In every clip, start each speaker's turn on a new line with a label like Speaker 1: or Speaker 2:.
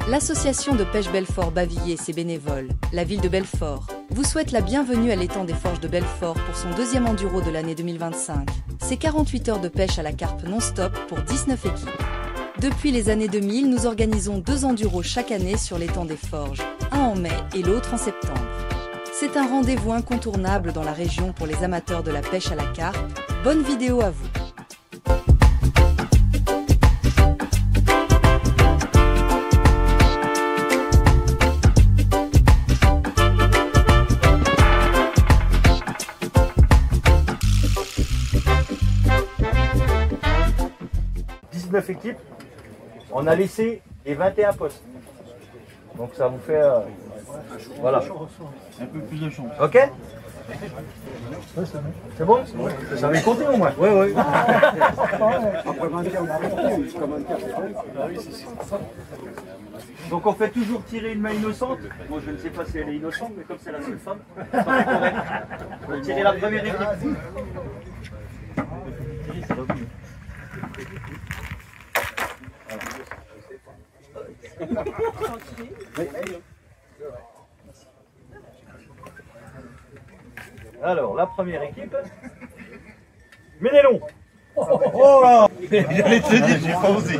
Speaker 1: L'association de pêche Belfort-Bavilliers et ses bénévoles, la ville de Belfort, vous souhaite la bienvenue à l'étang des Forges de Belfort pour son deuxième enduro de l'année 2025. C'est 48 heures de pêche à la carpe non-stop pour 19 équipes. Depuis les années 2000, nous organisons 2 enduros chaque année sur l'étang des Forges, un en mai et l'autre en septembre. C'est un rendez-vous incontournable dans la région pour les amateurs de la pêche à la carpe. Bonne vidéo à vous!
Speaker 2: Équipes, on a laissé les 21 postes. Donc ça vous fait voilà. Un peu plus de chance. Ok? C'est bon? Vous savez compter au moins? Oui, oui. Donc on fait toujours tirer une main innocente. Moi je ne sais pas si elle est innocente, mais comme c'est la seule femme, ça paraît correct. On va tirer la première équipe. Alors, la première équipe, Ménélon. Oh là! J'allais te dire, j'ai pas osé.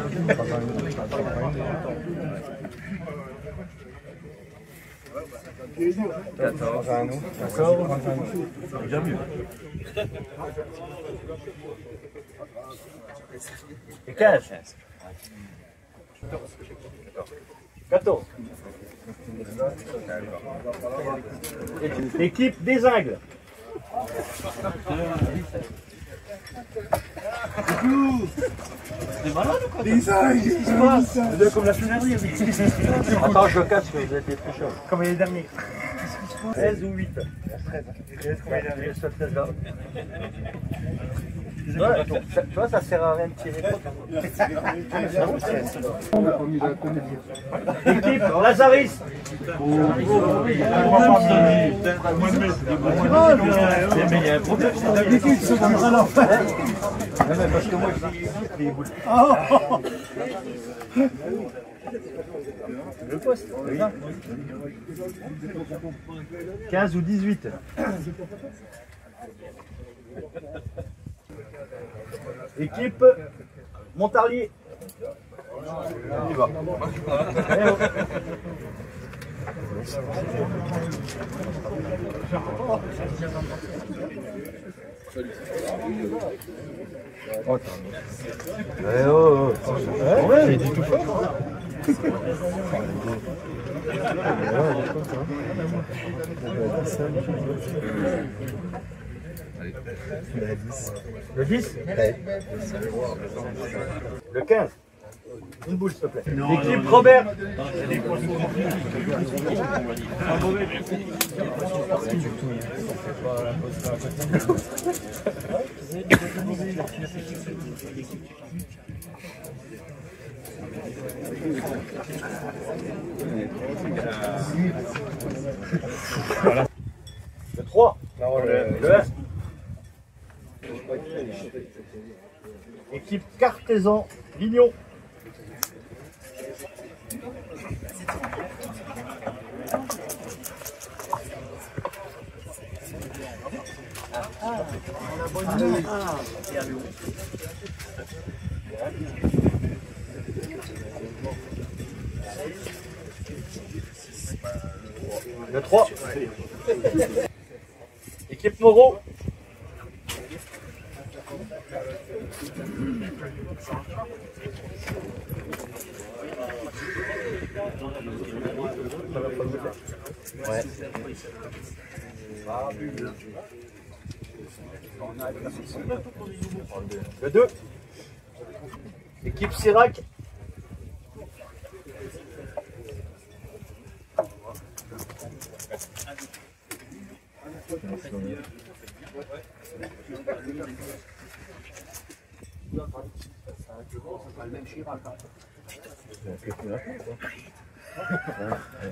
Speaker 2: D'accord. Bien mieux. Et 15. 14. L'équipe des Ingles. C'est malade ou quoi? Des Ingles. Qu'est-ce qui se passe? Vous êtes comme la semaine dernière. Attends, je casse que vous êtes les plus chauds. Comme les derniers. 16 ou 8? 13 comme les derniers. Ouais, tu vois, ça sert à rien de tirer. L'équipe Lazaris. Mais il y a un problème. D'habitude, ils sont comme ça là. Parce que moi, je les boules. Le poste, regarde. 15 ou 18. Équipe Montarlier. On y va. Ouais, il dit tout fort. Le 10. Le 15. Une boule, s'il te plaît. L'équipe Robert. Voilà. Le 3. Le 1. Équipe Cartésan Lignon. Le 3. Équipe Moreau. Ouais. Le 2. Équipe Sirac.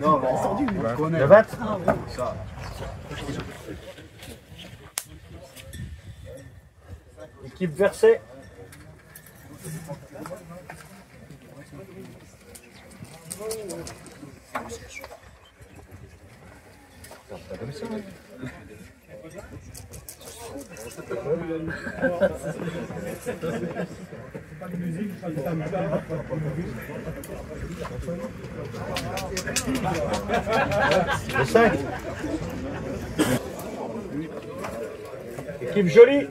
Speaker 2: Non, le 20. Équipe Verset. Comme ça. Le 5. Équipe jolie.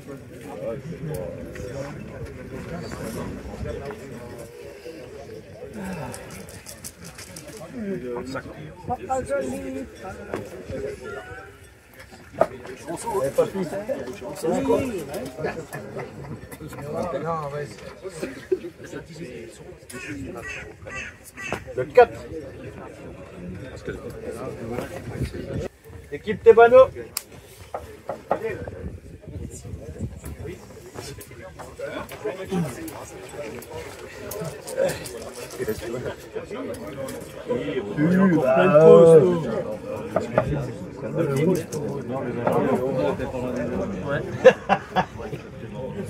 Speaker 2: Le 4. Équipe Tebano.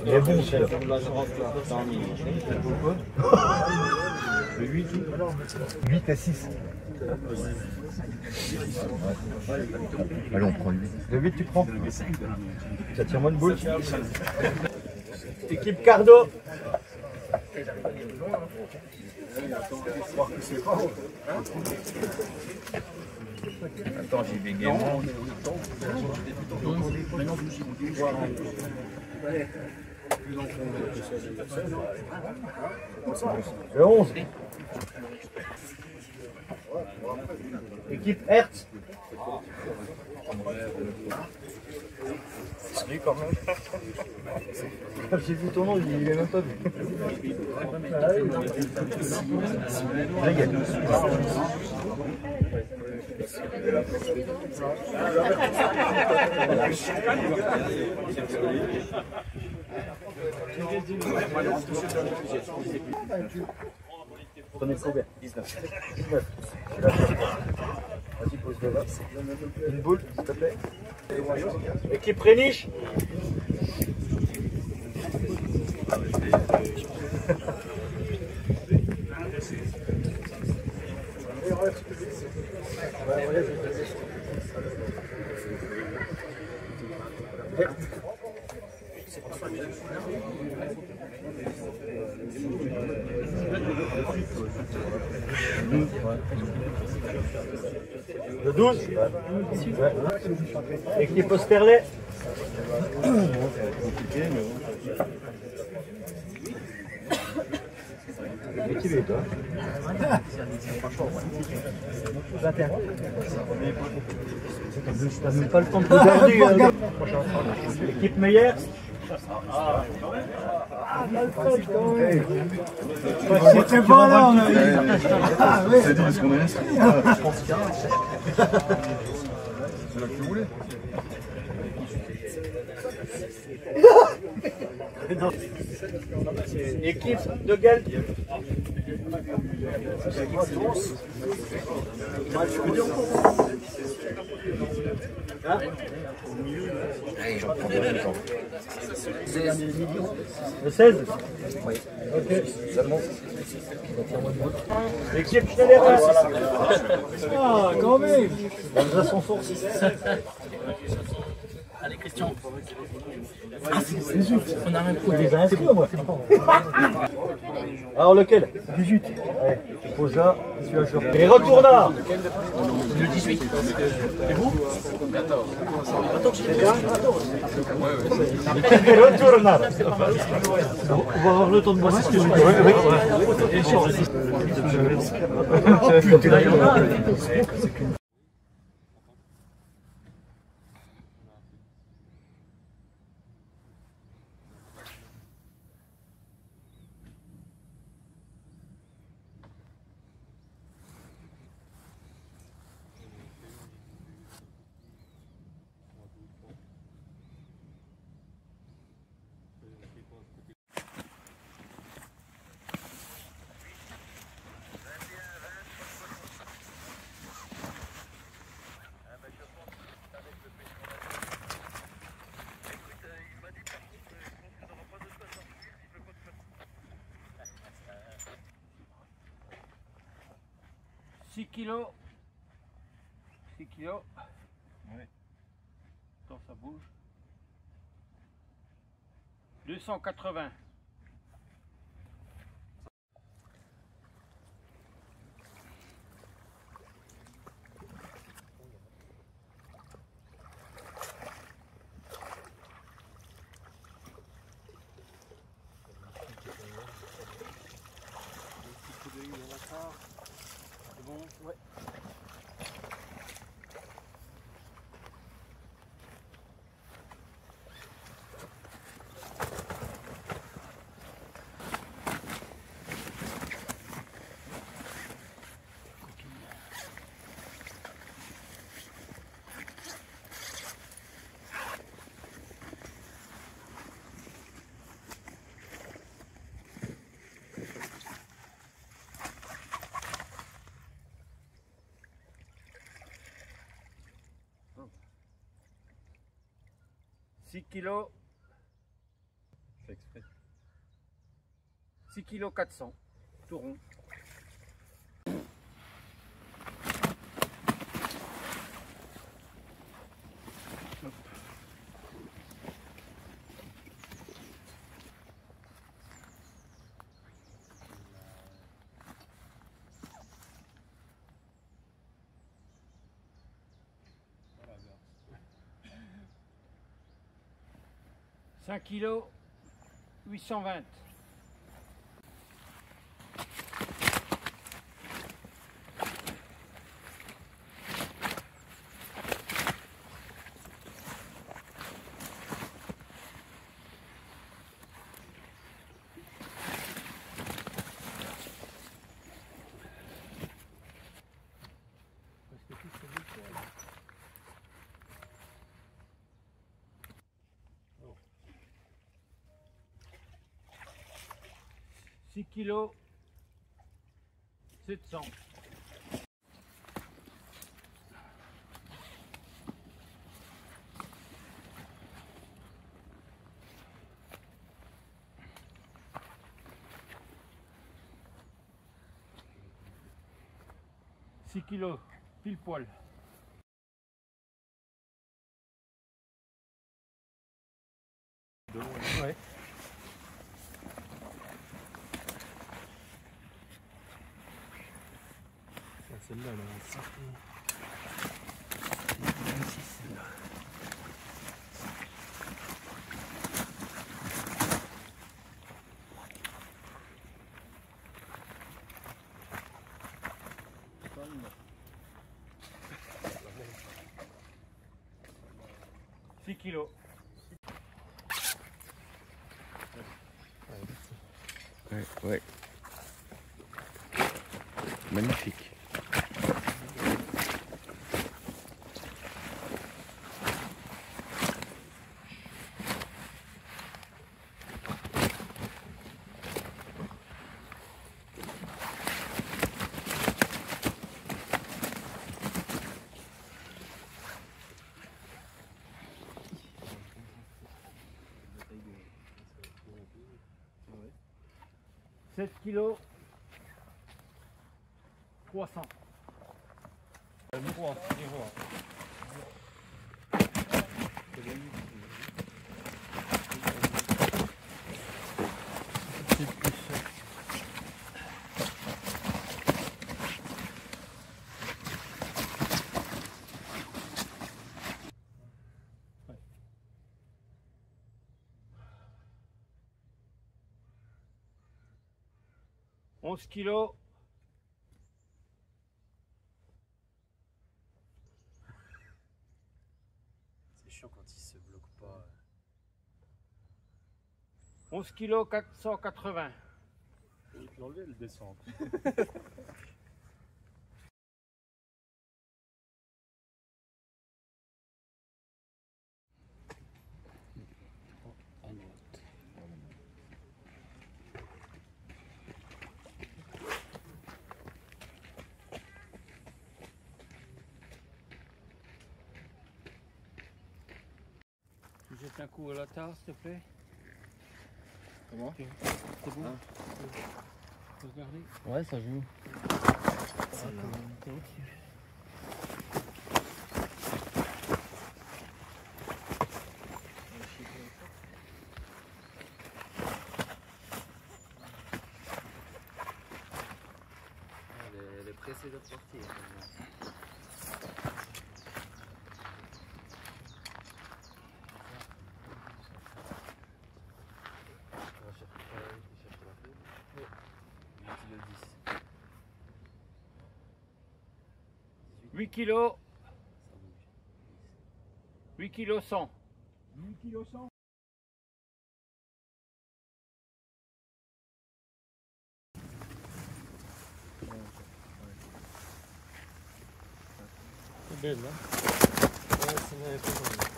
Speaker 2: Il est bon celui-là. Le 8. 8 et 6.
Speaker 3: Allez, on prend le 8.
Speaker 2: Le 8 tu prends. Ça tire moins de boules. Équipe Cardo.
Speaker 3: Attends, j'ai bégayé moi.
Speaker 2: Le 11. Équipe Hertz. Salut quand même. J'ai vu ton nom, il est même pas vu. Là, il y a prenez le couvert. 19. 19. Vas-y, pose-le là. Une boule, s'il te plaît. Équipe Réniche. Le 12. Ouais. Équipe Osterley. Mais qui est toi? 21. T'as même pas le temps de regarder. L'équipe meilleure.
Speaker 4: C'était pas là, on a eu.
Speaker 3: C'est dit, parce qu'on a inscrit. Je pense qu'il y a un. C'est là que tu voulais.
Speaker 2: Équipe de Galles. Hein?
Speaker 3: Allez, j'en prends pas le temps.
Speaker 2: Le 16.
Speaker 3: Oui.
Speaker 2: Ok.
Speaker 3: Seulement.
Speaker 2: L'équipe Schneider.
Speaker 4: Ah, quand même.
Speaker 2: On a son source.
Speaker 5: Allez Christian,
Speaker 2: On a un coup des inscrits, moi. Alors lequel? 18. Allez, tu poses là, tu as joué. Et retournard.
Speaker 5: le 18. Et vous 14. 14 chez
Speaker 2: Et retournard.
Speaker 4: On va avoir le temps de boire ce que je veux.
Speaker 2: 6 kilos. 6 kilos.
Speaker 3: Ouais.
Speaker 2: Attends, ça bouge. 280.
Speaker 5: C'est bon, ouais.
Speaker 2: Kilos.
Speaker 3: Je fais exprès.
Speaker 2: 6 kilos 400. Tout rond.
Speaker 3: Voilà,
Speaker 2: 5 kilos 820. « 6 kilos 700. » « 6 kilos, pile poil.
Speaker 3: Ouais. Celle-là, elle a 5. Celle-là. «
Speaker 2: 6 kilos. »
Speaker 3: Ouais. Magnifique.
Speaker 2: Ouais. 7 kilos 300. 11 kilos.
Speaker 5: C'est chiant quand il se bloque pas.
Speaker 2: 11 kilos 480.
Speaker 3: Il peut l'enlever, elle descend.
Speaker 2: Tu jettes un coup à la tasse, s'il te plaît.
Speaker 3: Comment?
Speaker 2: C'est bon. Faut regarder.
Speaker 3: Ouais, ça joue.
Speaker 5: Elle est pressée de partir. On va chercher la foule. Oui.
Speaker 6: 8 kilos,
Speaker 5: Ça bouge.
Speaker 6: 8 kilos 100.
Speaker 4: 8 kg 100. C'est belle, hein?
Speaker 5: Ouais, c'est vrai, pas mal.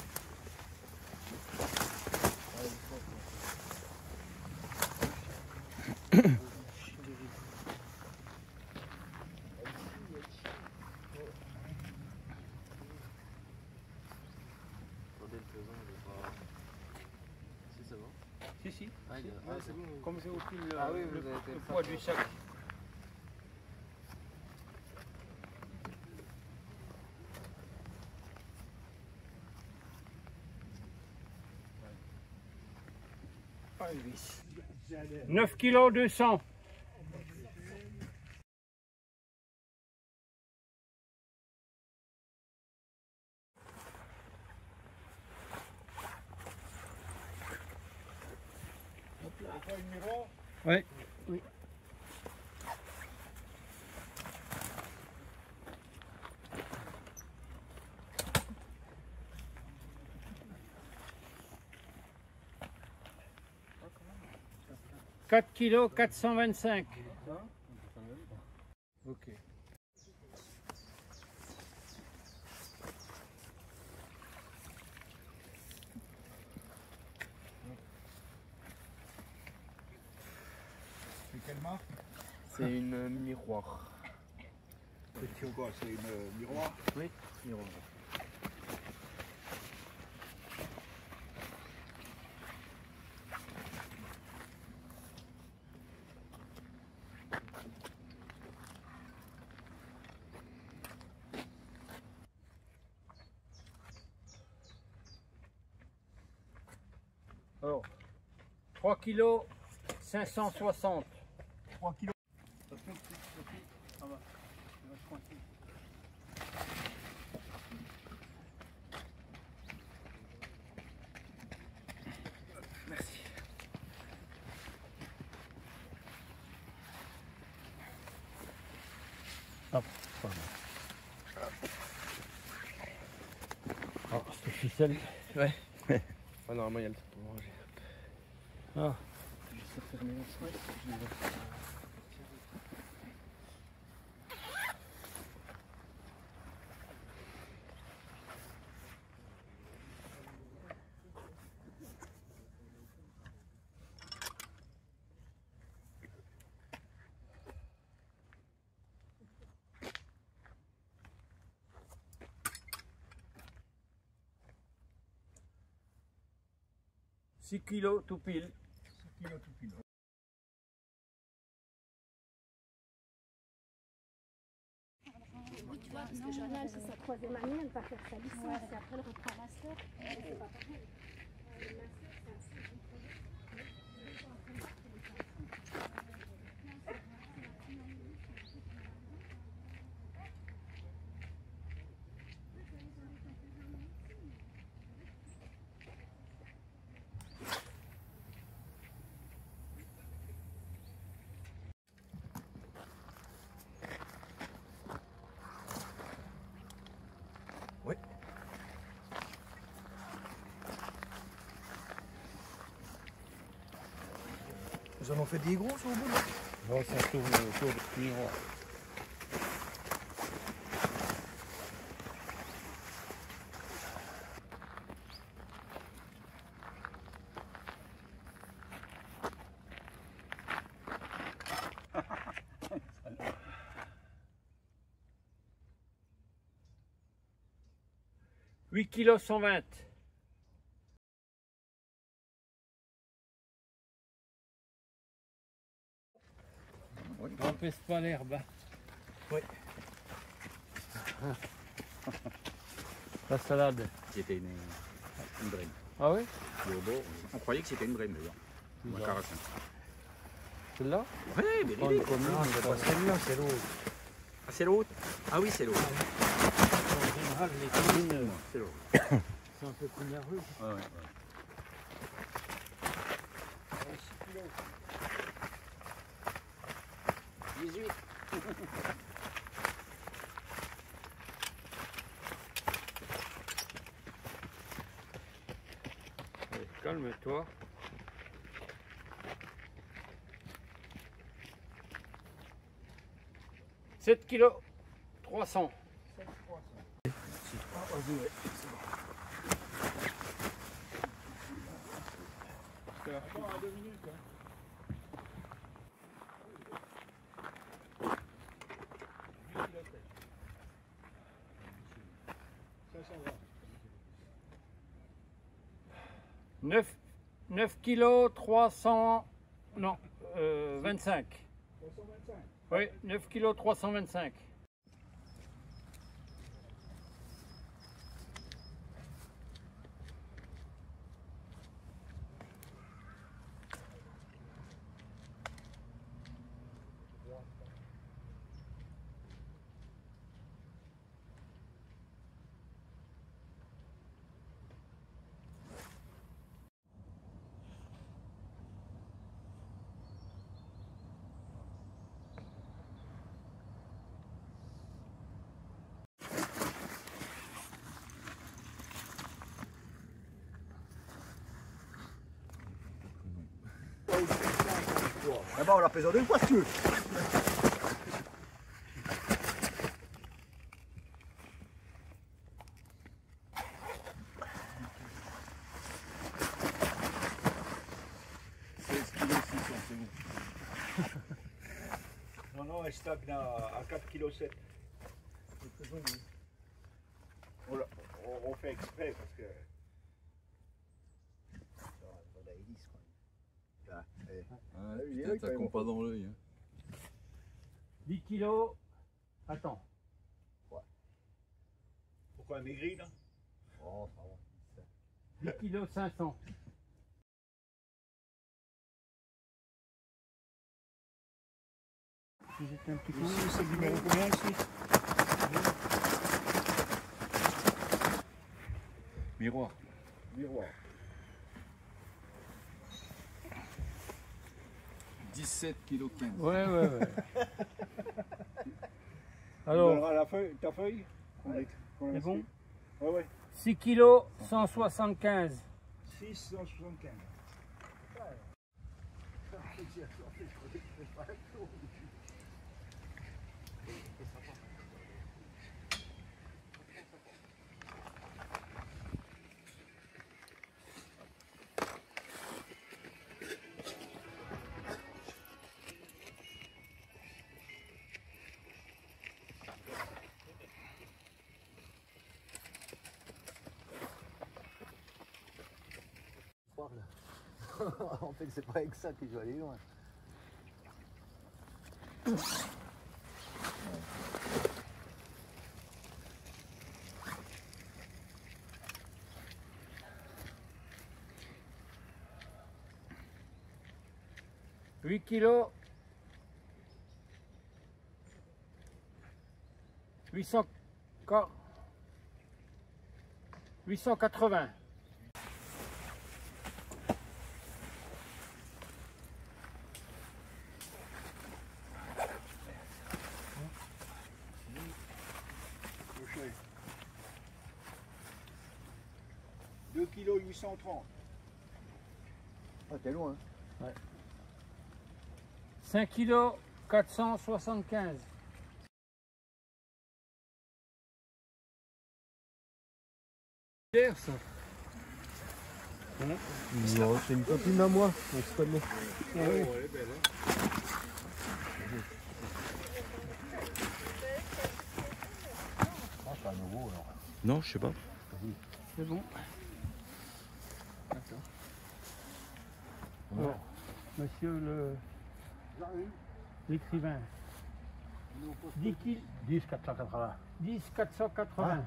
Speaker 5: Attendez, le faisant, il est pas... Si, c'est bon.
Speaker 6: Si, si.
Speaker 5: Ah, il est... Ah, c'est bon.
Speaker 6: Comme c'est au-dessus le,
Speaker 5: Ah oui, vous
Speaker 6: le-
Speaker 5: avez été
Speaker 6: le
Speaker 5: fort.
Speaker 6: poids du sac. Ah, 9 kilos 200. Oui.
Speaker 4: Oui.
Speaker 6: « 4 kilos 425. Ok.
Speaker 3: C'est quelle marque?
Speaker 5: C'est une miroir.
Speaker 3: C'est quoi? C'est une miroir?
Speaker 5: Oui, miroir.
Speaker 6: Alors, 3 kilos 560.
Speaker 3: 3 kilos.
Speaker 6: Ah, c'est ficelle.
Speaker 5: Ouais. Ah, normalement, il y a le temps pour manger.
Speaker 6: Ah.
Speaker 5: Juste à fermer la soirée.
Speaker 6: « 6 kilos tout pile.
Speaker 3: 6 kilos tout pile.
Speaker 7: Oui, tu vois, parce que Johanna, c'est sa troisième année, elle va faire sa licence et après elle reprend un master. C'est pas pareil. Le master, c'est assez compliqué.
Speaker 3: Vous en ont fait des gros sur le bout là?
Speaker 6: Bon, ça tourne autour du miroir. « 8 kilos 120. On pèse pas l'herbe.
Speaker 2: Oui.
Speaker 6: La salade.
Speaker 5: C'était une brème.
Speaker 6: Ah oui?
Speaker 5: Le beau, on croyait que c'était une brème d'ailleurs. Ou un carassin.
Speaker 6: Celle-là?
Speaker 5: Oui, mais
Speaker 6: On
Speaker 5: il est.
Speaker 6: connaît,
Speaker 2: Non, c'est pas celle-là, c'est l'autre.
Speaker 5: Ah, c'est l'autre? Ah oui, c'est l'autre.
Speaker 6: en général, les cuisines,
Speaker 5: C'est l'autre.
Speaker 6: c'est un peu plus nerveux.
Speaker 5: Ouais, ouais.
Speaker 6: 18. Allez, calme-toi. « 7 kilos 300. »
Speaker 4: Attends, 2 minutes. Hein. Ça va.
Speaker 6: 9 kilos 300. Non, 25.
Speaker 4: 325.
Speaker 6: Oui, 9 kilos 325.
Speaker 2: Ah bah on l'a pesé en 2 fois si tu veux. Non, non, elle stagne à 4,7 kg. On fait exprès parce que...
Speaker 3: Ah, putain, ça compte pas dans l'œil. Hein.
Speaker 6: 10 kilos. Attends.
Speaker 2: Pourquoi un maigri là? Oh, ça va.
Speaker 6: 10 kilos 500. J'étais un petit peu.
Speaker 2: Ici, c'est le numéro combien ici?
Speaker 3: Miroir.
Speaker 2: Miroir.
Speaker 3: 17 kg 15.
Speaker 6: Ouais.
Speaker 2: Tu
Speaker 6: Alors,
Speaker 2: donneras la feuille, ta feuille?
Speaker 6: c'est bon?
Speaker 2: Ouais.
Speaker 6: 6 kilos 175.
Speaker 2: 675.
Speaker 8: En fait, c'est pas avec ça que je vais aller loin. «
Speaker 6: 8 kilos 880.
Speaker 2: Crochet. 2 kg 830.
Speaker 8: Ah, t'es loin.
Speaker 6: 5 kilos 475. Ça.
Speaker 8: Non, c'est une copine à moi, on se connaît. C'est un nouveau alors.
Speaker 5: Non, je sais pas.
Speaker 6: C'est bon. D'accord. Alors, monsieur l'écrivain, 10 kg.
Speaker 8: 10 480.
Speaker 6: 10 480.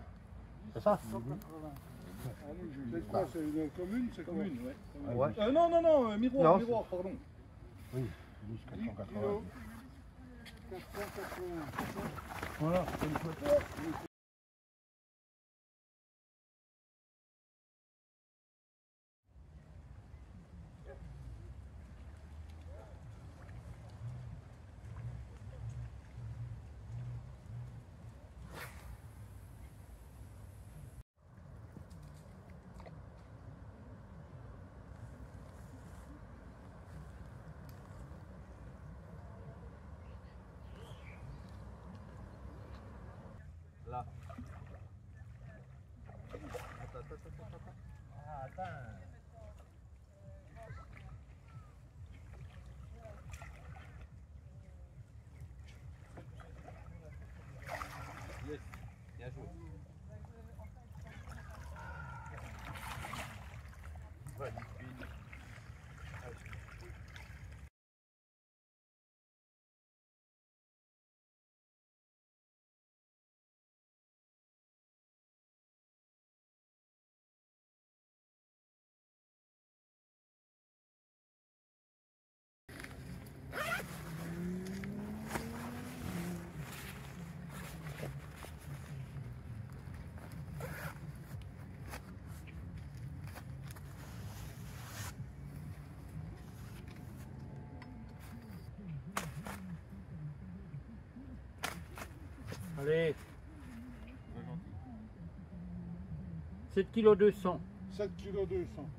Speaker 8: C'est ça?
Speaker 4: C'est quoi? C'est une commune? C'est commune, ouais.
Speaker 8: Ouais.
Speaker 4: Non, miroir,
Speaker 8: Non,
Speaker 4: miroir, pardon.
Speaker 8: Oui, 10 480.
Speaker 4: 480.
Speaker 8: Voilà, c'est une photo.
Speaker 5: Là. Yes, bien joué.
Speaker 6: Allez. 7 kg 200.
Speaker 4: 7 kg 200.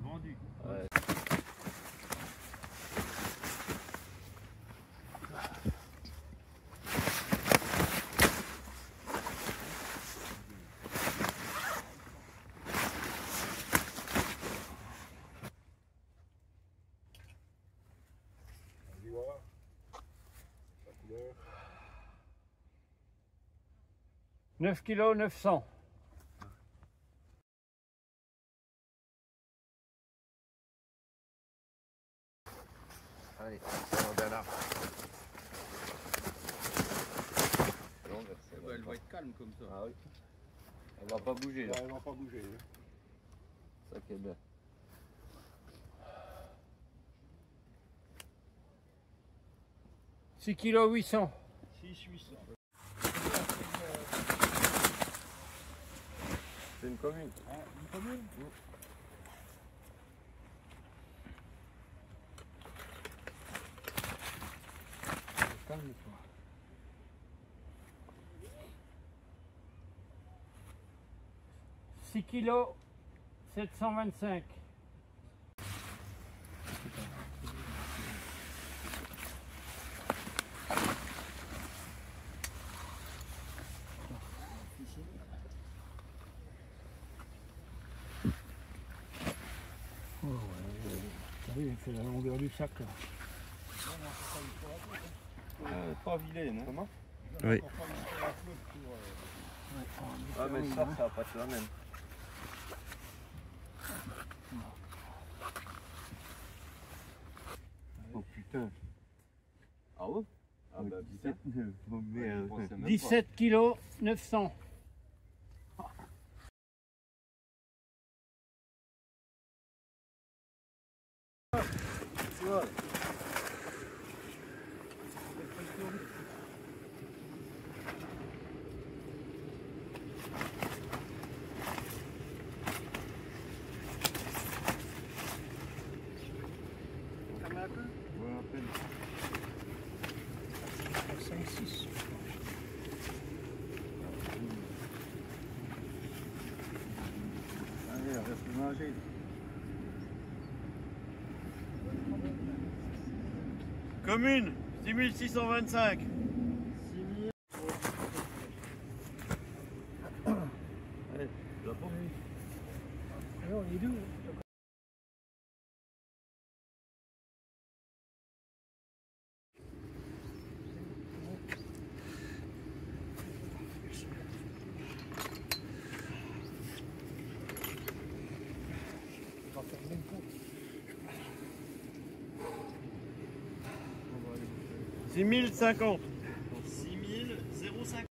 Speaker 5: Vendu.
Speaker 4: L'ivoire. La couleur.
Speaker 6: 9 kg 900.
Speaker 5: Allez, on va là. Elle va être calme comme ça. Ah oui. Elle va pas bouger là.
Speaker 4: Elle va pas bouger.
Speaker 5: Ça qui est bien. «
Speaker 6: 6 kg 800.
Speaker 4: 6 800.
Speaker 5: C'est une commune.
Speaker 4: Une commune?
Speaker 6: Calme-toi. 6 kg 725. Oh ouais, t'as vu, il fait la longueur du sac là.
Speaker 5: Pas vilaine, hein? Comment?
Speaker 3: Oui.
Speaker 5: Ah mais ça va pas être la même. Oh putain. Ah ouais? Ah bah 17, oh merde.
Speaker 6: 17 kg 900.
Speaker 5: Ouais, à peine.
Speaker 6: 5, 6.
Speaker 5: Allez, reste manger. Commune 6625. Allez, la porte.
Speaker 6: Alors, il est doux.
Speaker 2: 6050.
Speaker 5: 6005.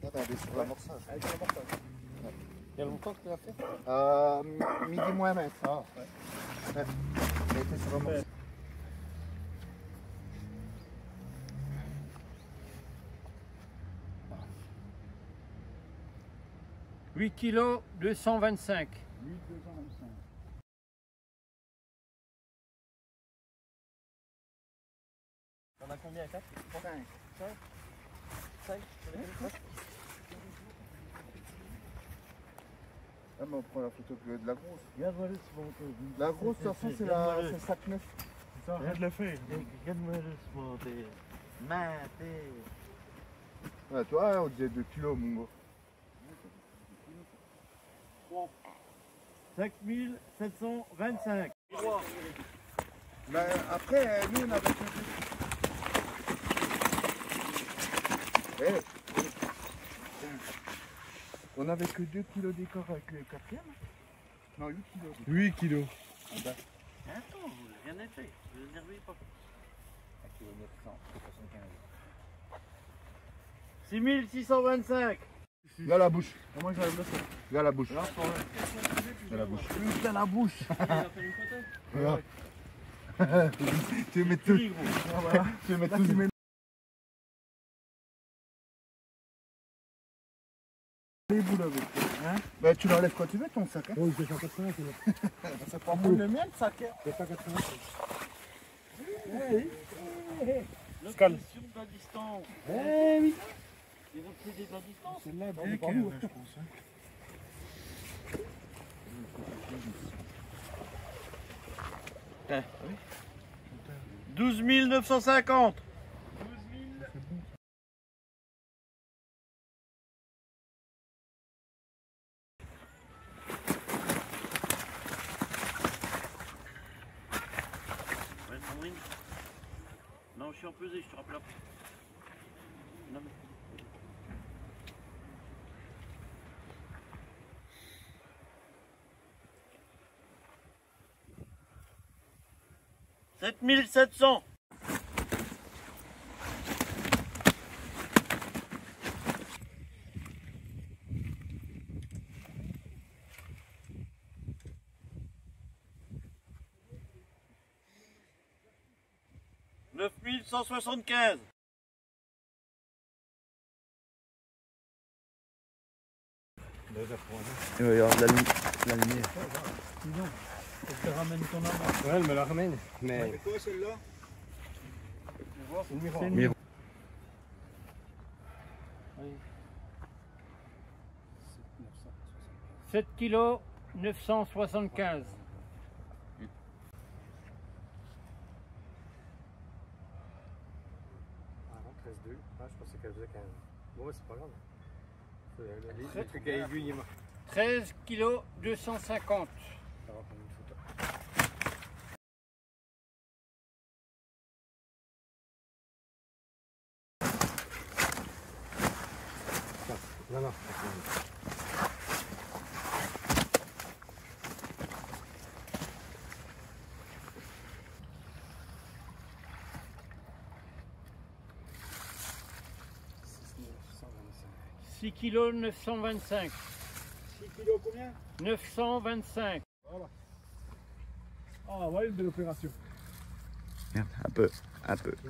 Speaker 8: Attendez, sur l'amorçage.
Speaker 6: Il y a longtemps que tu l'as fait?
Speaker 8: Midi moins 20. Ah, ouais. Il a été sur l'amorçage.
Speaker 6: « 8 kg 225. »
Speaker 4: 8225.
Speaker 5: T'en as combien? 4?
Speaker 8: 5.
Speaker 5: 5?
Speaker 8: Ah, mais on prend la photo de la grosse.
Speaker 2: Regarde-moi le monté.
Speaker 8: La grosse, de toute façon, c'est le sac neuf.
Speaker 2: C'est ça, arrête de le faire.
Speaker 5: Regarde-moi le monté. Maté.
Speaker 8: Ouais, toi, on disait 2 kilos, mon gars.
Speaker 2: 5725.
Speaker 8: Mais après, nous, on avait que 2. On avait que 2 kilos d'écart avec le quatrième. Non, 8 kilos.
Speaker 4: 8 kilos.
Speaker 5: Attends, rien n'est fait. Ne vous énervez pas.
Speaker 2: 6625.
Speaker 8: Là, la bouche.
Speaker 2: Moi, j'arrive là.
Speaker 8: Là, la bouche. Là, la bouche.
Speaker 2: Putain, la bouche.
Speaker 8: Regarde. Tu veux mettre tout. Tu veux mettre tout. Les boules avec. Hein? Bah, tu l'enlèves quand tu veux, ton sac. Hein?
Speaker 6: Oui, c'est 180.
Speaker 8: C'est pas bon le mien, le sac. Hein?
Speaker 6: C'est 180.
Speaker 2: Calme.
Speaker 5: Sur de la distance.
Speaker 6: Eh oui.
Speaker 5: Ils vont te céder de la distance.
Speaker 6: Celle-là,
Speaker 8: Eh,
Speaker 6: c'est pas nous.
Speaker 8: je pense. Hein.
Speaker 2: 12 950.
Speaker 5: Ouais, Sandrine. Non, je suis en pesée, je te rappelle après. Non, mais... « 7700. » « 9175. »
Speaker 3: Regarde la lumière.
Speaker 2: Faut que tu ramènes ton arme.
Speaker 6: Ouais, elle me la ramène. Mais.
Speaker 8: C'est quoi celle-là?
Speaker 6: C'est le miroir.
Speaker 2: C'est une
Speaker 3: Miroir.
Speaker 6: 7 kg 975.
Speaker 9: Ah non, 13,2. Ah, je pensais qu'elle faisait 15. Bon, ouais, c'est pas grave. Les trucs à aiguille, il m'a.
Speaker 6: 13 kg 250.
Speaker 9: Ça va prendre une photo. Non, non.
Speaker 6: 6 kg 925.
Speaker 4: 6 kilos combien?
Speaker 6: 925.
Speaker 4: Voilà. Ah, ouais, une belle opération.
Speaker 3: Merde, un peu, un peu.
Speaker 9: Je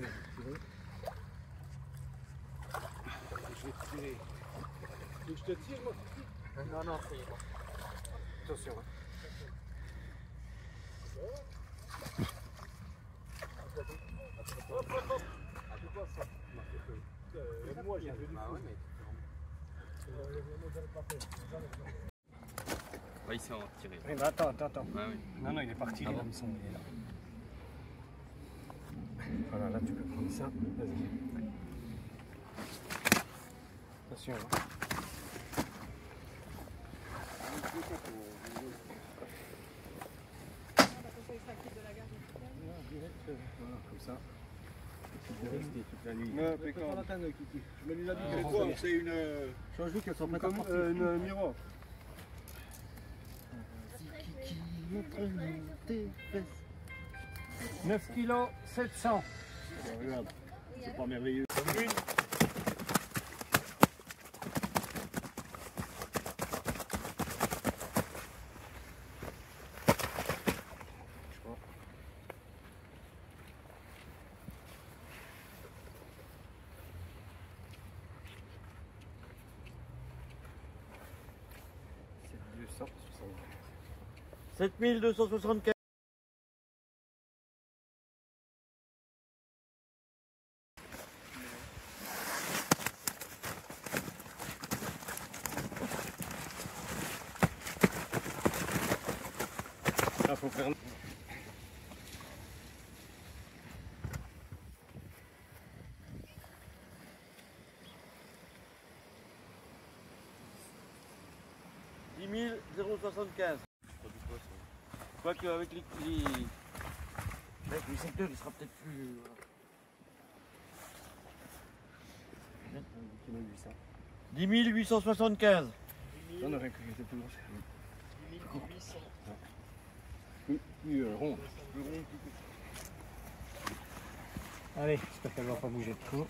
Speaker 9: vais tirer.
Speaker 4: Tu veux que je te tire, moi?
Speaker 9: Non, non, ça y est. Attention. Hein.
Speaker 4: Moi, j'ai vu.
Speaker 9: Ah ouais, mais.
Speaker 5: Ouais, il s'est retiré.
Speaker 6: Eh ben, attends.
Speaker 5: Ah oui.
Speaker 6: Non, il est parti.
Speaker 5: Ah
Speaker 6: il
Speaker 5: bon
Speaker 6: a mis son nez, là. Voilà, là tu peux prendre ça. Vas-y. Attention. Hein. Voilà, comme ça.
Speaker 4: Ouais, impeccable. Je me dis la c'est quoi? C'est une.
Speaker 2: Change-lui qu'elles sont prêtes à
Speaker 4: Comme
Speaker 2: partir.
Speaker 4: une miroir.
Speaker 2: Qui montre tes fesses.
Speaker 6: 9 kg 700.
Speaker 2: Regarde, c'est pas merveilleux.
Speaker 9: C'est
Speaker 5: 7275.
Speaker 9: Ah, faut faire.
Speaker 5: 10 075. Quoique avec les secteurs, il sera peut-être plus. 10 875.
Speaker 9: On aurait cru que c'était plus gros.
Speaker 5: 10 800.
Speaker 9: Plus rond.
Speaker 6: Allez, j'espère qu'elle va pas bouger trop.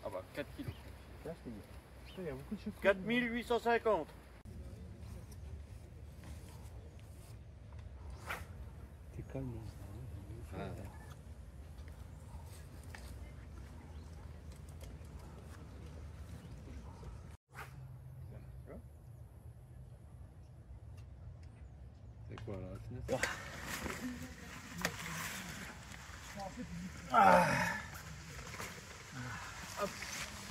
Speaker 5: Ah bah 4 kilos.
Speaker 6: Il y a beaucoup de choses.
Speaker 5: 4850.
Speaker 6: T'es calme.
Speaker 9: C'est quoi là, la fenêtre?
Speaker 6: Hop,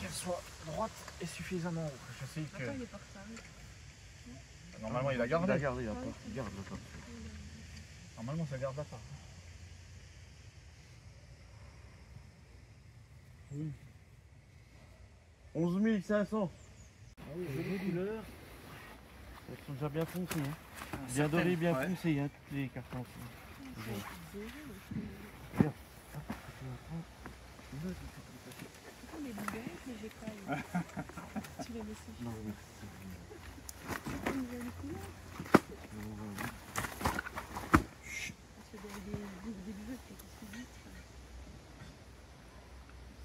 Speaker 6: qu'elle soit droite et suffisamment haute. Je sais que. Normalement, il a gardé.
Speaker 5: Il a gardé, il a pas. Il garde le top.
Speaker 6: Normalement, ça garde la part. Oui.
Speaker 5: 11 500.
Speaker 6: Ah oui, les couleurs.
Speaker 5: Elles sont déjà bien foncées. Hein. Bien dorées, bien foncées, hein, toutes les cartons.
Speaker 7: Les boulettes, mais j'ai pas. Tu les laisses.
Speaker 5: Non,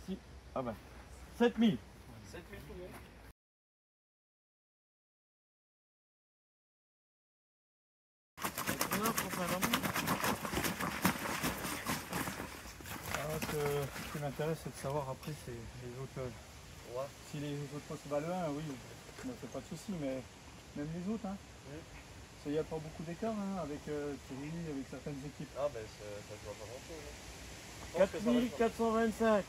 Speaker 5: si. Ah ben. 7000.
Speaker 9: 7000 tout le monde.
Speaker 6: Ce qui m'intéresse, c'est de savoir après c'est les autres. Si les autres postes valent 1, oui, bon, c'est pas de souci, mais même les autres, hein. Il n'y a pas beaucoup d'écart hein, avec Thierry, avec certaines équipes.
Speaker 9: Ah ben ça ne voit pas grand chose.
Speaker 5: 4425.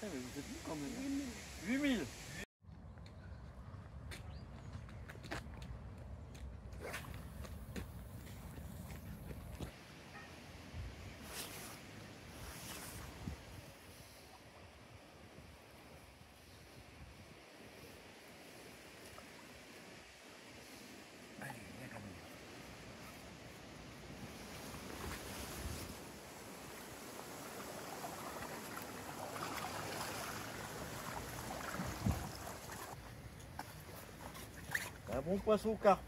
Speaker 5: Mais vous êtes mis quand même. 8000. Un bon poisson carpe.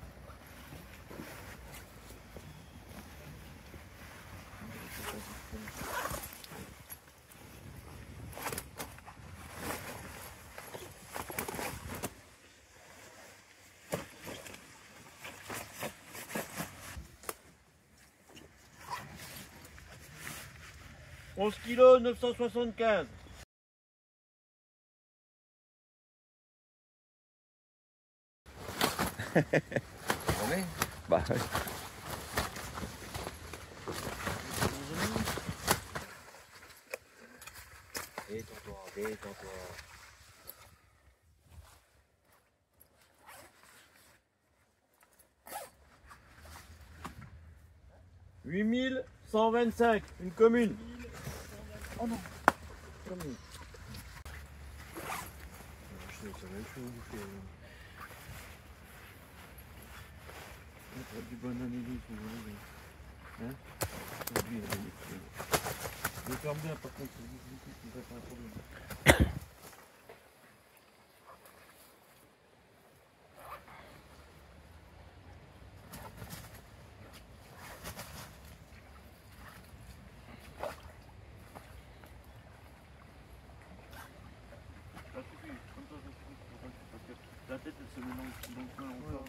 Speaker 5: « 11 kg 975.
Speaker 10: Bah ouais.
Speaker 9: Détends-toi, détends-toi. « 8125, une commune. » Oh non. Commune. Ça va être chaud, bouffer. Du bon année, hein? Je ferme bien par contre, ça va pas un problème.
Speaker 5: La tête elle se met dans le coin encore.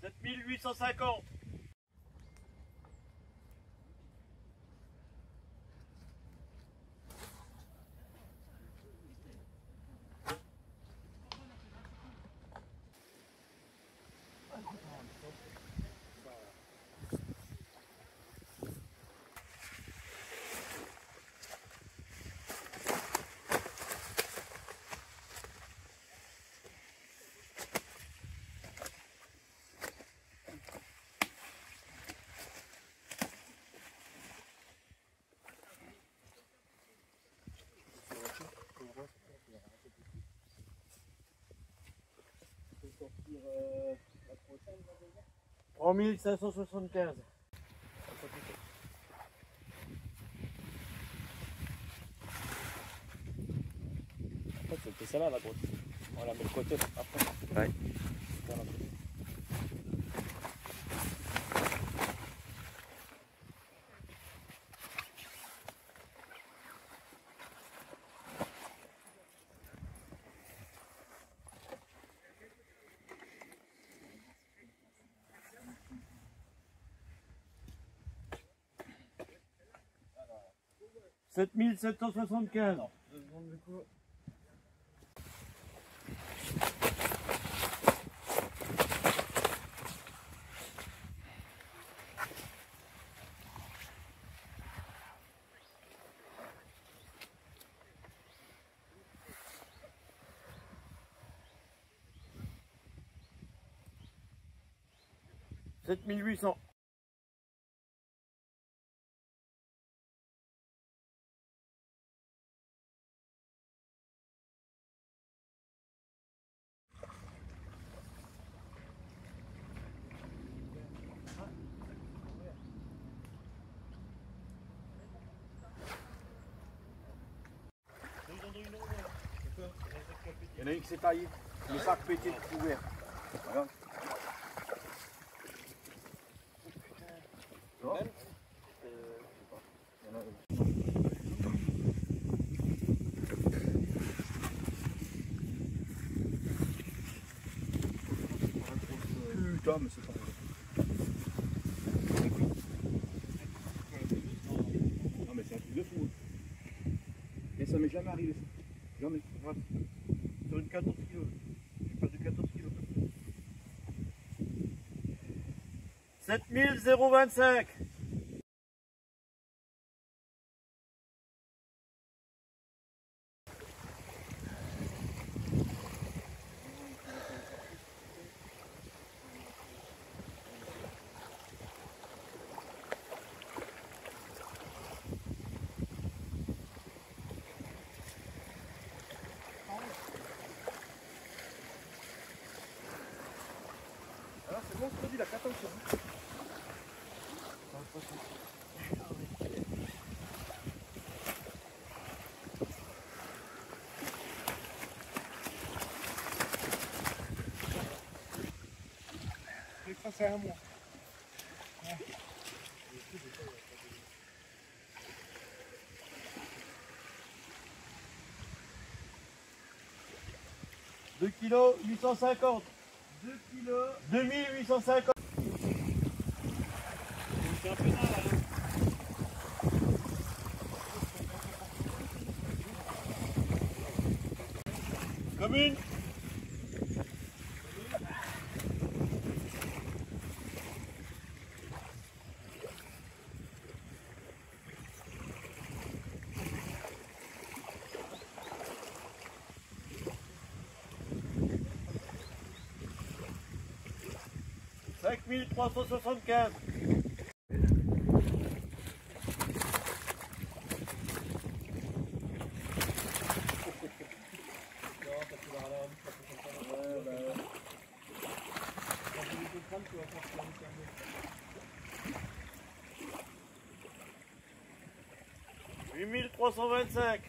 Speaker 5: « 7850. »
Speaker 9: Sortir la prochaine, 3575. En fait, c'était celle-là la grosse. On la met de côté après.
Speaker 10: Ouais.
Speaker 9: Voilà. « 7775. » « 7800. » Il y en a une qui s'est taillée, le sac pété ouvert. Regarde. Putain, mais c'est pas vrai. Non, mais c'est un truc de fou. Et ça m'est jamais arrivé. Jamais. Voilà. Sur une 14 kg. J'ai perdu 14 kg. 7025. Alors c'est bon, je te dis la 14 kg. Ça c'est un mois. Ouais. 2 kg 850. 2 kg 2850.
Speaker 5: C'est un peu mal, hein. Commune. « 5375. » « 8325. »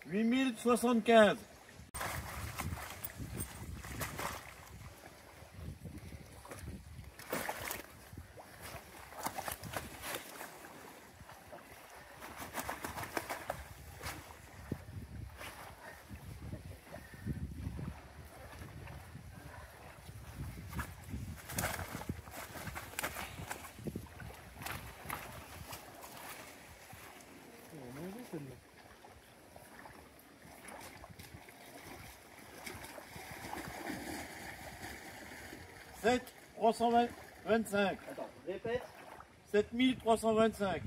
Speaker 5: « 8075. » « 7325. » Attends, répète. 7325.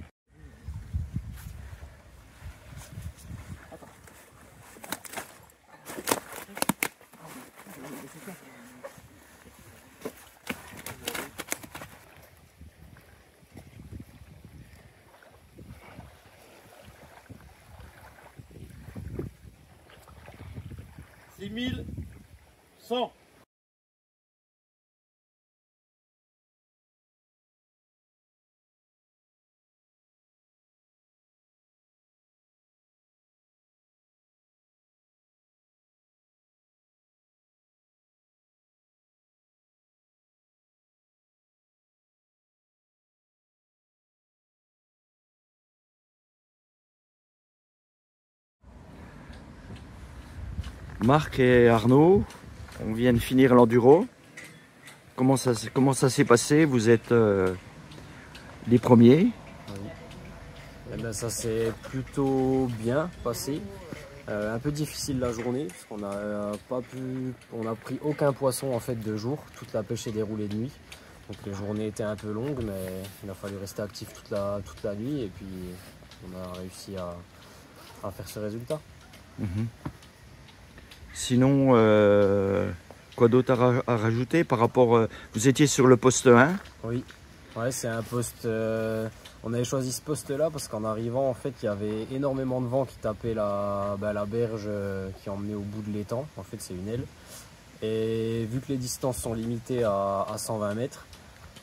Speaker 5: « 6100. »
Speaker 10: Marc et Arnaud, on vient de finir l'enduro. Comment ça s'est passé? Vous êtes les premiers.
Speaker 11: Oui. Eh ben, ça s'est plutôt bien passé. Un peu difficile la journée parce qu'on n'a pris aucun poisson en fait de jour. Toute la pêche est déroulée de nuit. Donc les journées étaient un peu longues, mais il a fallu rester actif toute la nuit et puis on a réussi à faire ce résultat.
Speaker 10: Sinon, quoi d'autre à rajouter par rapport... vous étiez sur le poste 1?
Speaker 11: Oui, ouais, c'est un poste... on avait choisi ce poste-là parce qu'en arrivant, en fait, il y avait énormément de vent qui tapait la berge qui emmenait au bout de l'étang. En fait, c'est une aile. Et vu que les distances sont limitées à 120 mètres,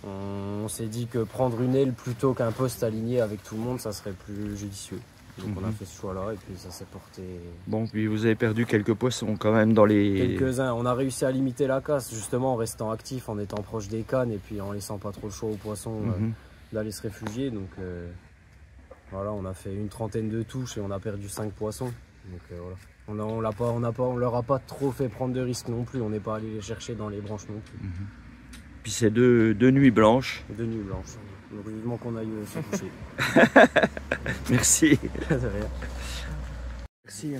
Speaker 11: on s'est dit que prendre une aile plutôt qu'un poste aligné avec tout le monde, ça serait plus judicieux. Donc on a fait ce choix-là et puis ça s'est porté...
Speaker 10: Bon, puis vous avez perdu quelques poissons quand même dans les...
Speaker 11: Quelques-uns. On a réussi à limiter la casse justement en restant actif, en étant proche des cannes et puis en laissant pas trop le choix aux poissons d'aller se réfugier. Donc voilà, on a fait une trentaine de touches et on a perdu 5 poissons. Donc voilà. On leur a pas trop fait prendre de risques non plus. On n'est pas allé les chercher dans les branches non plus.
Speaker 10: Puis c'est deux nuits blanches.
Speaker 11: 2 nuits blanches. Donc vivement qu'on aille se coucher.
Speaker 10: Merci.
Speaker 11: De rien.
Speaker 10: Merci.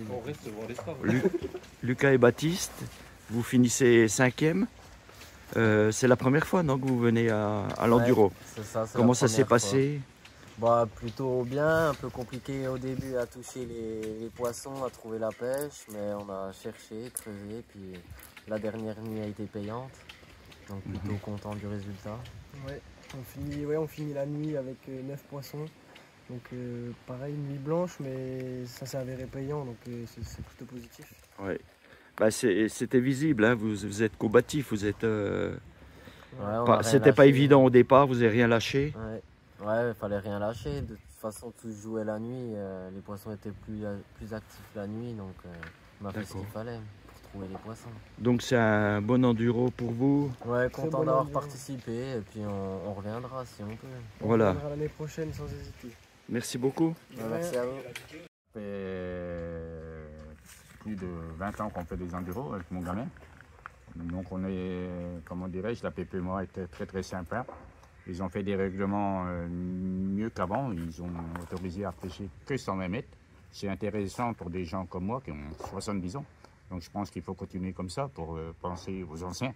Speaker 9: On reste voir les stars.
Speaker 10: Lucas et Baptiste, vous finissez 5e. C'est la première fois non, que vous venez à l'enduro.
Speaker 11: Ouais, c'est ça,
Speaker 10: comment ça s'est passé?
Speaker 11: Bah, plutôt bien, un peu compliqué au début à toucher les poissons, à trouver la pêche, mais on a cherché, creusé, puis la dernière nuit a été payante, donc plutôt content du résultat.
Speaker 12: Ouais, on finit la nuit avec 9 poissons, donc pareil, une nuit blanche, mais ça s'est avéré payant, donc c'est plutôt positif.
Speaker 10: Ouais. Bah, c'était visible, hein, vous êtes combatif, vous êtes... C'était pas évident au départ, vous n'avez rien lâché.
Speaker 11: Ouais, il fallait rien lâcher. De toute façon, tout se jouait la nuit. Les poissons étaient plus actifs la nuit, donc on a fait ce qu'il fallait pour trouver les poissons.
Speaker 10: Donc c'est un bon enduro pour vous?
Speaker 11: Ouais, content d'avoir participé et puis on reviendra si on peut.
Speaker 10: Voilà.
Speaker 12: On reviendra l'année prochaine sans hésiter.
Speaker 10: Merci beaucoup.
Speaker 11: Merci à vous.
Speaker 9: Ça fait plus de 20 ans qu'on fait des enduros avec mon gamin. Donc on est, comment dirais-je, la PPMA était très très sympa. Ils ont fait des règlements mieux qu'avant. Ils ont autorisé à pêcher que 120 mètres. C'est intéressant pour des gens comme moi qui ont 70 ans. Donc je pense qu'il faut continuer comme ça pour penser aux anciens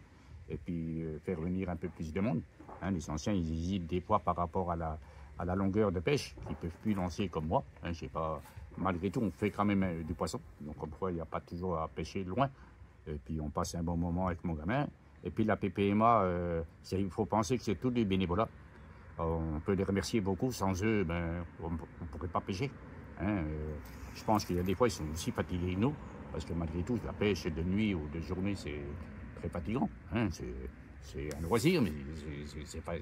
Speaker 9: et puis faire venir un peu plus de monde. Hein, les anciens, ils hésitent des fois par rapport à la longueur de pêche. Ils ne peuvent plus lancer comme moi. Hein, je sais pas, malgré tout, on fait quand même du poisson. Donc comme quoi, il n'y a pas toujours à pêcher loin. Et puis on passe un bon moment avec mon gamin. Et puis la PPMA, il faut penser que c'est tous des bénévolats. On peut les remercier beaucoup. Sans eux, on ne pourrait pas pêcher. Hein, je pense qu'il y a des fois, ils sont aussi fatigués que nous. Parce que malgré tout, la pêche de nuit ou de journée, c'est très fatigant. Hein, c'est un loisir, mais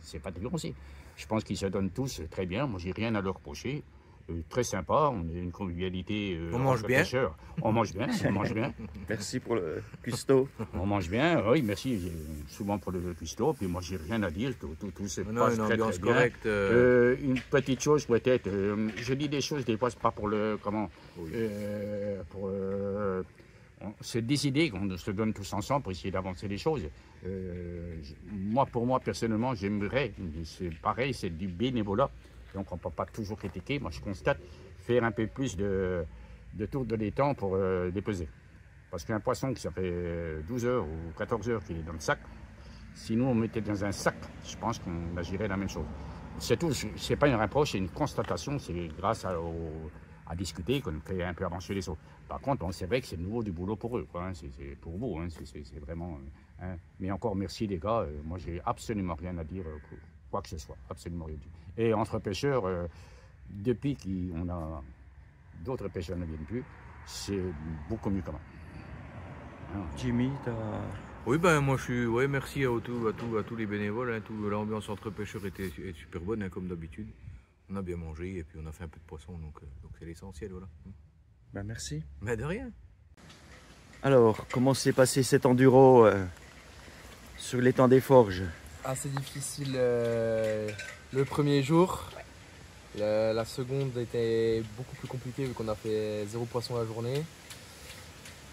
Speaker 9: c'est fatigant aussi. Je pense qu'ils se donnent tous très bien. Moi, j'ai rien à leur reprocher. Très sympa, on a une convivialité.
Speaker 8: On mange bien.
Speaker 9: Pêcheurs. On mange bien, on mange bien.
Speaker 10: Merci pour le cuistot.
Speaker 9: On mange bien, oui, merci souvent pour le cuistot. Puis moi, j'ai rien à dire, tout se passe très, très bien.
Speaker 8: Correcte.
Speaker 9: Une petite chose peut-être, je dis des choses des fois, c'est pas pour le, comment, c'est des idées qu'on se donne tous ensemble pour essayer d'avancer les choses. Pour moi, personnellement, j'aimerais, c'est pareil, c'est du bénévolat. Donc on ne peut pas toujours critiquer. Moi, je constate faire un peu plus de tour de l'étang pour déposer. Parce qu'un poisson qui ça fait 12 heures ou 14 heures qu'il est dans le sac, si nous on mettait dans un sac, je pense qu'on agirait la même chose. C'est tout, c'est pas une reproche, c'est une constatation, c'est grâce à discuter qu'on fait un peu avancer les choses. Par contre, c'est vrai que c'est nouveau du boulot pour eux, quoi, hein, c'est pour vous, hein, c'est vraiment... Hein. Mais encore merci les gars, moi j'ai absolument rien à dire pour quoi que ce soit, absolument rien à dire. Et entre pêcheurs, depuis qu'on a d'autres pêcheurs ne viennent plus, c'est beaucoup mieux quand même. Hein.
Speaker 10: Jimmy,
Speaker 8: Oui, moi je suis. Ouais, merci à tous les bénévoles. Hein, l'ambiance entre pêcheurs était super bonne, hein, comme d'habitude. On a bien mangé et puis on a fait un peu de poisson, donc c'est l'essentiel, voilà.
Speaker 10: Merci.
Speaker 8: De rien.
Speaker 10: Alors, comment s'est passé cet enduro sur l'étang des Forges?
Speaker 12: Assez difficile le premier jour. La seconde était beaucoup plus compliquée vu qu'on a fait 0 poisson la journée.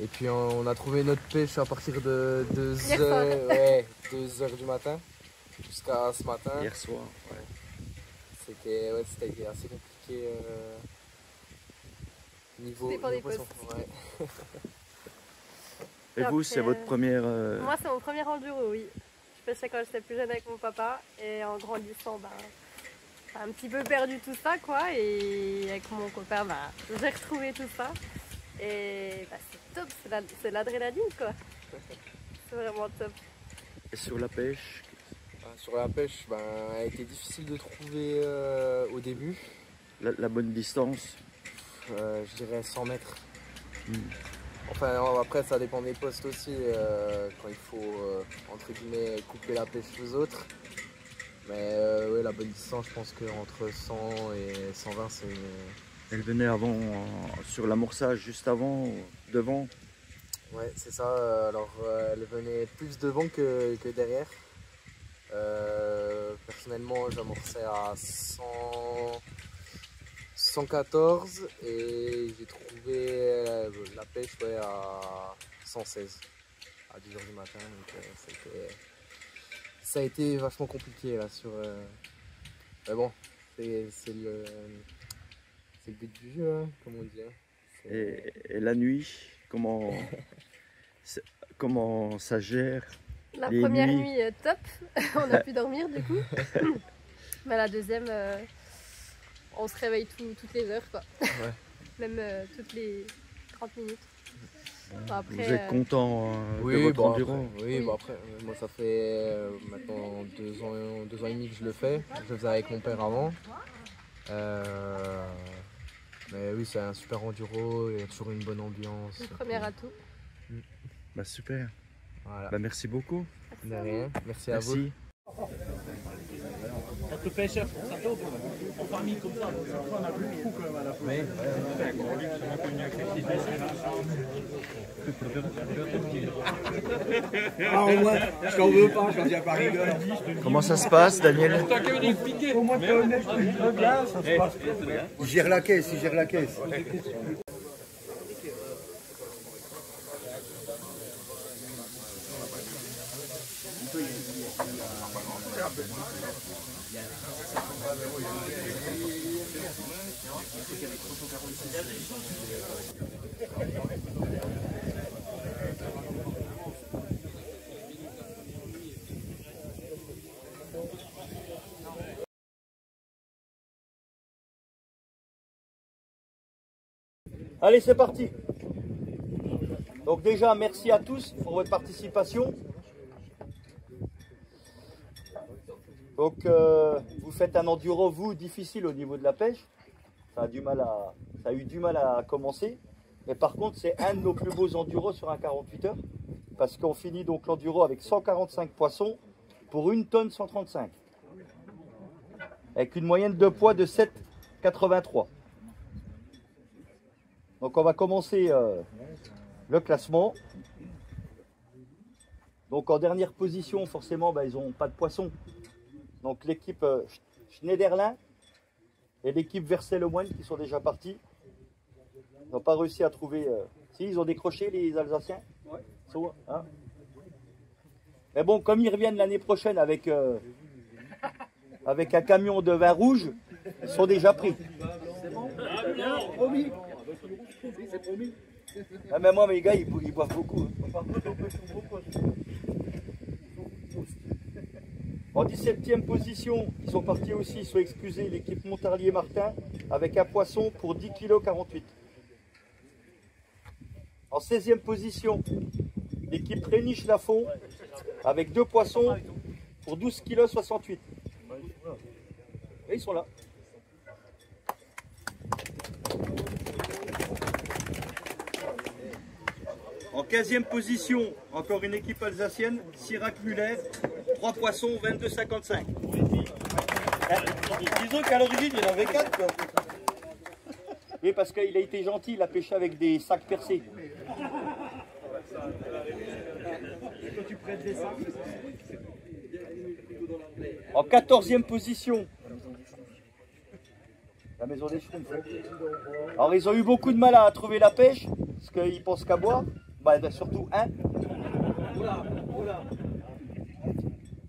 Speaker 12: Et puis on a trouvé notre pêche à partir de 2h du matin jusqu'à ce matin.
Speaker 10: Hier soir, ouais.
Speaker 12: C'était assez compliqué niveau poisson. Ouais.
Speaker 10: Et vous, c'est votre première...
Speaker 13: Moi, c'est mon premier enduro, oui. Je pêchais quand j'étais plus jeune avec mon papa et en grandissant, j'ai un petit peu perdu tout ça, quoi. Et avec mon copain, j'ai retrouvé tout ça. Et c'est top, c'est l'adrénaline, quoi. C'est vraiment top.
Speaker 10: Et sur la pêche?
Speaker 12: Sur la pêche, elle a été difficile de trouver au début.
Speaker 10: La bonne distance?
Speaker 12: Je dirais 100 mètres. Enfin, après, ça dépend des postes aussi, quand il faut, entre guillemets, couper la pêche aux autres. Mais ouais, la bonne distance, je pense qu'entre 100 et 120, c'est...
Speaker 10: Elle venait avant, sur l'amorçage, juste avant, devant?
Speaker 12: Ouais, c'est ça. Alors, elle venait plus devant que derrière. Personnellement, j'amorçais à 114 et j'ai trouvé la pêche à 116 à 10h du matin. Donc, ça a été vachement compliqué là sur. Mais bon, c'est le but du jeu, hein, comme on dit. Hein.
Speaker 10: Et la nuit, comment ça gère?
Speaker 13: La première nuit, top. On a pu dormir du coup. Mais la deuxième, on se réveille toutes les heures, quoi. Ouais. Même toutes les 30 minutes. Après,
Speaker 10: vous êtes content de votre enduro?
Speaker 12: Oui, après, moi ça fait maintenant 2 ans et demi que je le fais. Je le faisais avec mon père avant. Mais oui, c'est un super enduro, il y a toujours une bonne ambiance.
Speaker 13: Une première atout.
Speaker 10: Super.
Speaker 12: Voilà.
Speaker 10: Merci beaucoup.
Speaker 12: De rien. Merci à vous.
Speaker 5: Entre pêcheurs, ça tombe. En famille comme ça.
Speaker 6: On a plus de trous quand même à la fois.
Speaker 2: Ah, au moins, je t'en veux pas, je viens pas rigoler.
Speaker 10: Comment ça se passe, Daniel?
Speaker 2: Au moins, t'es honnête, je te dis très bien, ça se passe. Il gère la caisse, il gère la caisse.
Speaker 14: Allez, c'est parti. Donc déjà, merci à tous pour votre participation. Donc, vous faites un enduro, vous, difficile au niveau de la pêche. Ça a eu du mal à commencer. Mais par contre, c'est un de nos plus beaux enduros sur un 48 heures. Parce qu'on finit donc l'enduro avec 145 poissons pour 1 tonne 135. Avec une moyenne de poids de 7,83. Donc on va commencer le classement. Donc en dernière position, forcément, ils n'ont pas de poisson. Donc l'équipe Schneiderlin et l'équipe Verset-le-Moine qui sont déjà partis. Ils n'ont pas réussi à trouver... Si, ils ont décroché les Alsaciens. Ouais. Hein, mais bon, comme ils reviennent l'année prochaine avec un camion de vin rouge, ils sont déjà pris.
Speaker 2: C'est bon? Promis. C'est promis.
Speaker 14: Ah, mais moi, mes gars, ils boivent beaucoup. Hein. En 17e position, ils sont partis aussi, ils sont excusés, l'équipe Montarlier-Martin, avec un poisson pour 10 kg 48. En 16e position, l'équipe Réniche-Lafont, avec 2 poissons pour 12 kg 68. Et ils sont là. En 15e position, encore une équipe alsacienne, Sirac-Muller, 3 poissons, 22,55. Disons qu'à l'origine, il y en avait 4. Quoi. Oui, parce qu'il a été gentil, il a pêché avec des sacs percés. En 14e position, la maison des Schtroumpfs. Alors, ils ont eu beaucoup de mal à trouver la pêche, parce qu'ils pensent qu'à boire. Surtout un.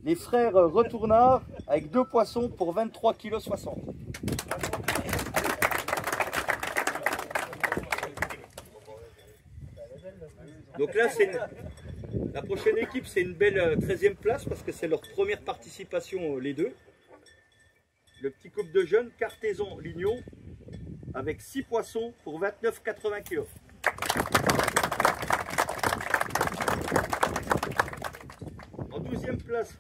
Speaker 14: Les frères Retournard avec 2 poissons pour 23,60 kg. Donc là, la prochaine équipe, c'est une belle 13e place parce que c'est leur première participation, les deux. Le petit couple de jeunes, Cartézan-Lignon, avec 6 poissons pour 29,80 kg. En 12e place,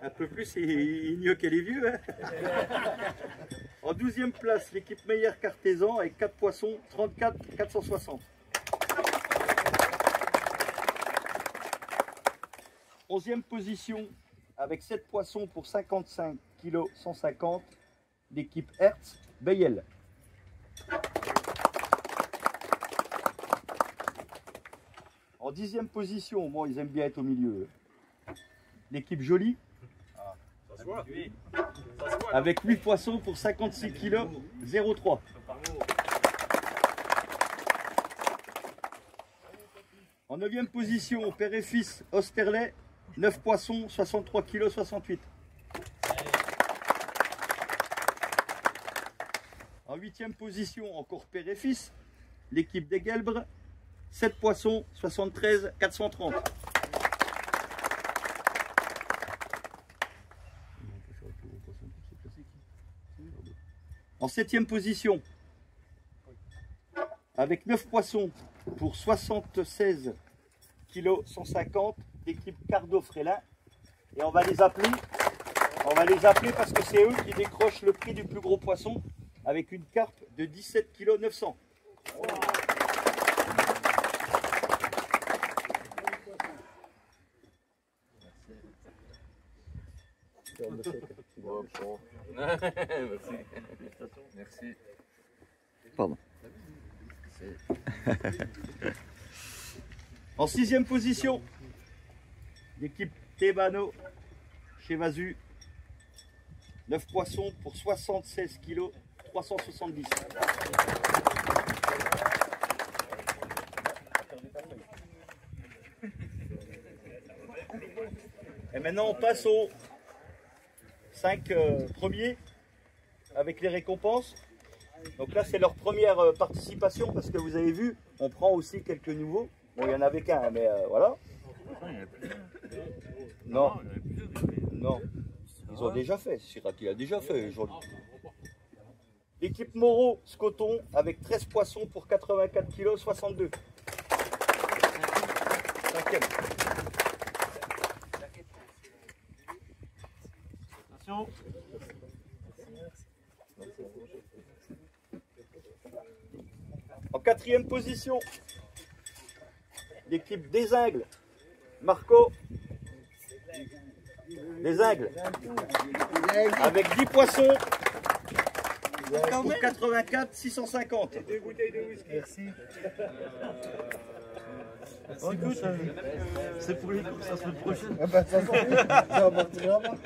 Speaker 14: un peu plus, il mieux qu'elle est vieux. Hein. En 12e place, l'équipe Meyer Cartézan avec 4 poissons, 34,460. 11e position, avec 7 poissons pour 55 kg 150, l'équipe Hertz Bayel. En 10e position, bon, ils aiment bien être au milieu. L'équipe Jolie, avec 8 poissons pour 56 kg 0,3. En 9e position, père et fils Osterley, 9 poissons, 63 kg 68. En 8e position, encore père et fils, l'équipe des Gelbres, 7 poissons, 73 430. En 7e position, avec 9 poissons pour 76 kg 150, l'équipe Cardo-Frélin. Et on va les appeler parce que c'est eux qui décrochent le prix du plus gros poisson avec une carpe de 17 kg 900.
Speaker 8: Merci. Merci.
Speaker 10: Pardon.
Speaker 14: En 6e position, l'équipe Tebano chez Vazu. 9 poissons pour 76 kg, 370. Et maintenant on passe aux 5 premiers avec les récompenses. Donc là c'est leur première participation parce que vous avez vu, on prend aussi quelques nouveaux. Bon, il n'y en avait qu'un, mais voilà. Non, non, ils ont déjà fait. Siraki a déjà fait aujourd'hui. L'équipe Moreau Scoton avec 13 poissons pour 84 kg, 62. 5e.
Speaker 5: Attention.
Speaker 14: En 4e position, l'équipe des Ingles, Marco, les Ingles, avec 10 poissons pour 84 650.
Speaker 2: Deux bouteilles de whisky. Merci.
Speaker 5: Oh, écoute, c'est pour les courses la semaine prochaine.
Speaker 2: Ah bah, ça va partir là-bas.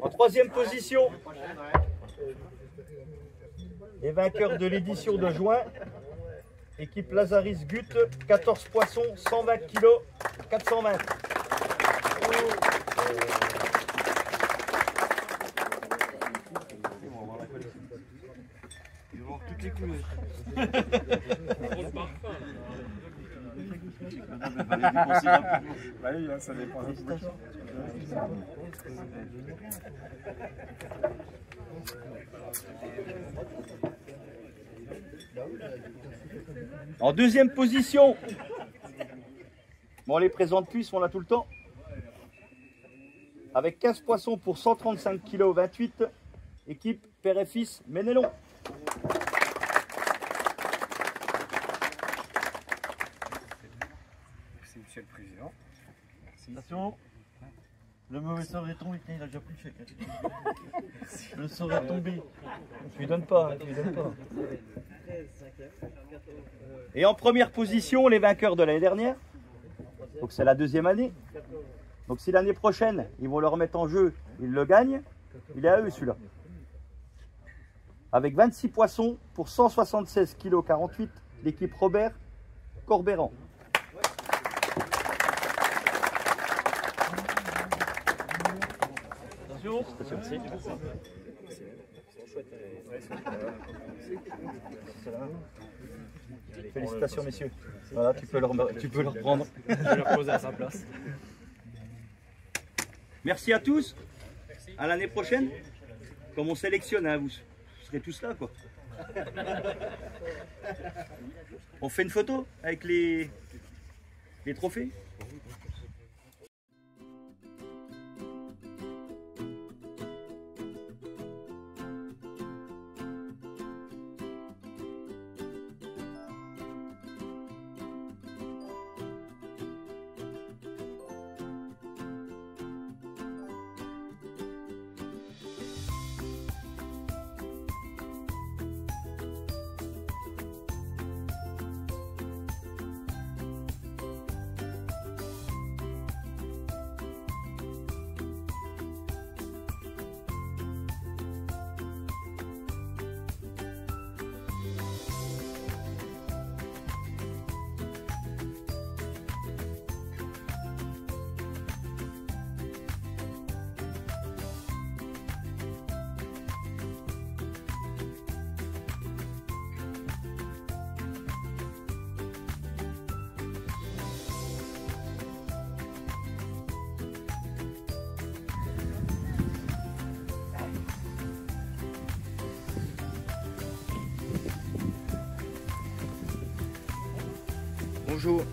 Speaker 14: En 3e position, les vainqueurs de l'édition de juin, équipe Lazaris Gut, 14 poissons, 120 kg, 420.
Speaker 5: Ils vont voir toutes les couleurs.
Speaker 6: Bah oui, ça dépend.
Speaker 14: En 2e position, bon, on les présente plus, on l'a tout le temps. Avec 15 poissons pour 135 kg, 28, équipe Père et Fils Ménélon.
Speaker 6: Merci, Monsieur le Président. Merci.
Speaker 5: Attention. Le mauvais sort est tombé, il a déjà pris le chèque. Le sort est tombé.
Speaker 14: Je lui donne pas, je lui donne pas. Et en première position, les vainqueurs de l'année dernière. Donc c'est la 2e année. Donc si l'année prochaine, ils vont le remettre en jeu, ils le gagnent, il est à eux celui-là. Avec 26 poissons pour 176 kg 48, l'équipe Robert Corbéran.
Speaker 5: Attention.
Speaker 14: Félicitations messieurs. Voilà, tu peux le reprendre.
Speaker 11: Je vais le reposer à sa place.
Speaker 14: Merci à tous. À l'année prochaine. Comme on sélectionne, hein, vous serez tous là, quoi. On fait une photo avec les trophées.
Speaker 10: Bonjour.